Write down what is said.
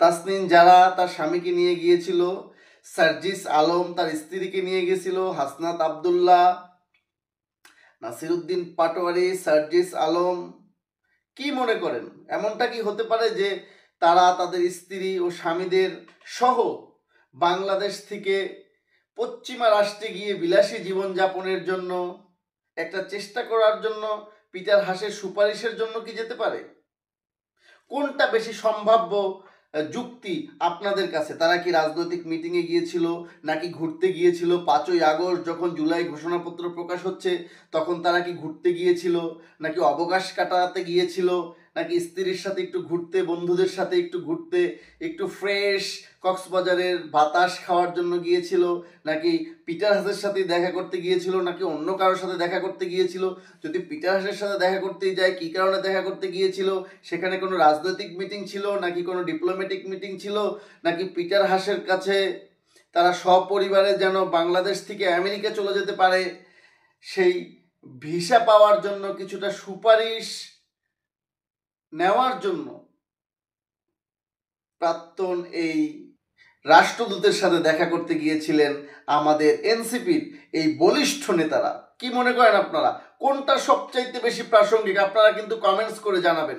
তাসনিন জারা তার স্বামীকে নিয়ে গিয়েছিল, সার্জিস আলম তার স্ত্রীকে নিয়ে গিয়েছিল, হাসনাত আবদুল্লাহ, নাসিরুদ্দিন পাটোয়ারি, সার্জিস আলম। কি মনে করেন এমনটা কি হতে পারে যে তারা তাদের স্ত্রী ও স্বামীদের সহ বাংলাদেশ থেকে পশ্চিমা রাষ্ট্রে গিয়ে বিলাসী জীবনযাপনের জন্য একটা চেষ্টা করার জন্য পিটার হাসের সুপারিশের জন্য কি যেতে পারে? কোনটা বেশি সম্ভাব্য যুক্তি আপনাদের কাছে? তারা কি রাজনৈতিক মিটিংয়ে গিয়েছিল, নাকি ঘুরতে গিয়েছিল? 5ই আগস্ট যখন জুলাই ঘোষণাপত্র প্রকাশ হচ্ছে তখন তারা কি ঘুরতে গিয়েছিল, নাকি অবকাশ কাটাতে গিয়েছিল, নাকি স্ত্রীর সাথে একটু ঘুরতে, বন্ধুদের সাথে একটু ঘুরতে, একটু ফ্রেশ কক্সবাজারের বাতাস খাওয়ার জন্য গিয়েছিল, নাকি পিটার হাসের সাথে দেখা করতে গিয়েছিল, নাকি অন্য কারোর সাথে দেখা করতে গিয়েছিল? যদি পিটার হাসের সাথে দেখা করতেই যায়, কী কারণে দেখা করতে গিয়েছিল? সেখানে কোনো রাজনৈতিক মিটিং ছিল, নাকি কোনো ডিপ্লোম্যাটিক মিটিং ছিল, নাকি পিটার হাসের কাছে তারা সপরিবারে যেন বাংলাদেশ থেকে আমেরিকা চলে যেতে পারে সেই ভিসা পাওয়ার জন্য কিছুটা সুপারিশ নেওয়ার জন্য প্রাক্তন এই রাষ্ট্রদূতের সাথে দেখা করতে গিয়েছিলেন আমাদের এনসিপির এই বলিষ্ঠ নেতারা? কি মনে করেন আপনারা, কোনটা সবচাইতে বেশি প্রাসঙ্গিক? আপনারা কিন্তু কমেন্টস করে জানাবেন।